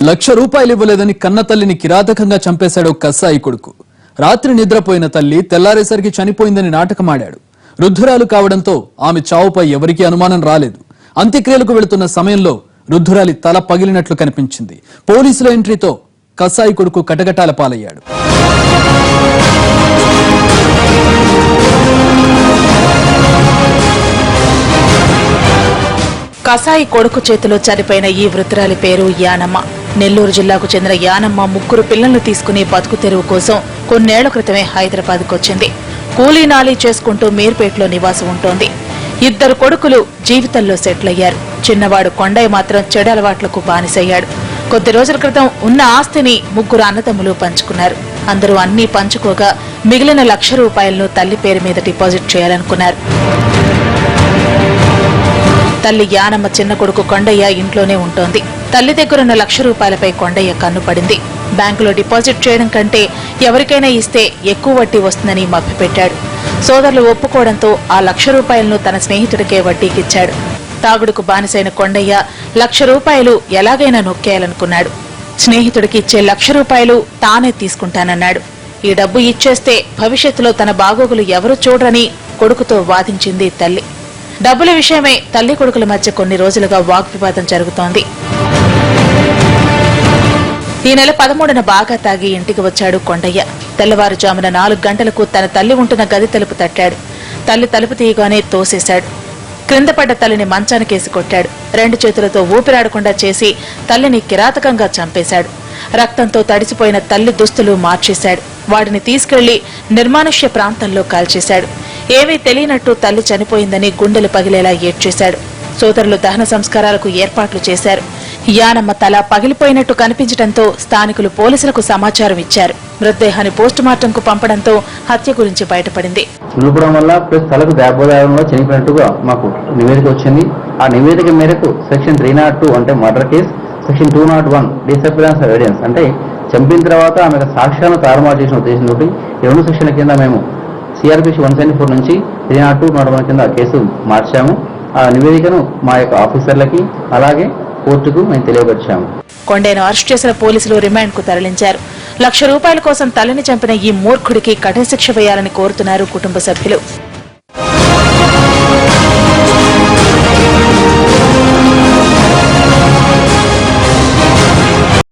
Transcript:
1,00,000 రూపాయలు ఇవ్వలేదని కన్న తల్లిని కిరాతకంగా చంపేశాడు కసాయి కొడుకు. రాత్రి నిద్రపోయిన తల్లి తెల్లారేసరికి చనిపోయిందని నాటకమాడాడు. వృద్ధురాలు కావడంతో ఆమె చావుపై ఎవరికీ అనుమానం రాలేదు. అంత్యక్రియలకు వెళుతున్న సమయంలో వృద్ధురాలి తల పగిలినట్లు కనిపించింది. పోలీసుల ఎంట్రీతో కసాయి కొడుకు కటకటాల పాలయ్యాడు. కసాయి కొడుకు చేతిలో చనిపోయిన ఈ వృద్ధురాలి పేరు యానమ్మ. నెల్లూరు జిల్లాకు చెందిన యానమ్మ 3 పిల్లలను తీసుకుని బతుకు తెరువు కోసం కొన్నేళ్ల క్రితమే హైదరాబాద్కు వచ్చింది. కూలీ నాలీ చేసుకుంటూ మీర్పేటలో నివాసం ఉంటోంది. 2 కొడుకులు జీవితంలో సెటిల్ అయ్యారు. చిన్నవాడు కొండయ్య మాత్రం చెడు అలవాట్లకు బానిసయ్యాడు. కొద్ది రోజుల క్రితం ఉన్న ఆస్తిని 3 అన్నదమ్ములు పంచుకున్నారు. అందరూ అన్నీ పంచుకోగా మిగిలిన 1,00,000 రూపాయలను తల్లి పేరు మీద డిపాజిట్ చేయాలనుకున్నారు. తల్లి యానమ్మ చిన్న కొడుకు కొండయ్య ఇంట్లోనే ఉంటోంది. తల్లి దగ్గరున్న 1,00,000 రూపాయలపై కొండయ్య కన్నుపడింది. బ్యాంకులో డిపాజిట్ చేయడం కంటే ఎవరికైనా ఇస్తే ఎక్కువ వడ్డీ వస్తుందని మభ్యపెట్టాడు. సోదరులు ఒప్పుకోవడంతో ఆ 1,00,000 రూపాయలను తన స్నేహితుడికే వడ్డీకిచ్చాడు. తాగుడుకు బానిసైన కొండయ్య 1,00,000 రూపాయలు ఎలాగైనా నొక్కేయాలనుకున్నాడు. స్నేహితుడికి ఇచ్చే 1,00,000 రూపాయలు తానే తీసుకుంటానన్నాడు. ఈ డబ్బు ఇచ్చేస్తే భవిష్యత్తులో తన బాగోగులు ఎవరూ చూడరని కొడుకుతో వాదించింది తల్లి. డబ్బుల విషయమై తల్లి కొడుకుల మధ్య కొన్ని రోజులుగా వాగ్వివాదం జరుగుతోంది. ఈ నెల 13న బాగా తాగి ఇంటికి వచ్చాడు కొండయ్య. తెల్లవారుజామున 4 గంటలకు తన తల్లి ఉంటున్న గది తలుపు తట్టాడు. తల్లి తలుపు తీయగానే తోసేశాడు. క్రింద పడ్డ తల్లిని మంచానికేసి కొట్టాడు. 2 చేతులతో ఊపిరాడకుండా చేసి తల్లిని కిరాతకంగా చంపేశాడు. రక్తంతో తడిసిపోయిన తల్లి దుస్తులు మార్చేశాడు. వాటిని తీసుకెళ్లి నిర్మానుష్య ప్రాంతంలో కాల్చేశాడు. ఏమీ తెలియనట్టు తల్లి చనిపోయిందని గుండెలు పగిలేలా ఏడ్చేశాడు. సోదరులు దహన సంస్కారాలకు ఏర్పాట్లు చేశారు. యానమ్మ తల పగిలిపోయినట్టు కనిపించడంతో స్థానికులు పోలీసులకు సమాచారం ఇచ్చారు. మృతదేహాన్ని పోస్టుమార్టంకు పంపడంతో హత్య గురించి బయటపడింది. చులుపడం వల్ల ప్లస్ తలకు దెబ్బతగడంలో చనిపోయినట్టుగా మాకు నివేదిక వచ్చింది. ఆ నివేదిక మేరకు సెక్షన్ 302 అంటే మర్డర్ కేసు, సెక్షన్ 201 డిసపిరెన్స్ ఎవిడెన్స్ అంటే చంపిన తర్వాత ఆమె సాక్ష్యాలను తారుమారు చేసిన ఉద్దేశంతో 2 సెక్షన్ల కింద మేము సిఆర్పిసి 174 నుంచి 302 కింద కేసు మార్చాము. ఆ నివేదికను మా యొక్క ఆఫీసర్లకి అలాగే కోర్టుకు మేము తెలియపరిచాము. కొండయ్యను అరెస్ట్ చేసిన పోలీసులు రిమాండ్ కు తరలించారు. 1,00,000 రూపాయల కోసం తల్లిని చంపిన ఈ మూర్ఖుడికి కఠిన శిక్ష వేయాలని కోరుతున్నారు కుటుంబ సభ్యులు.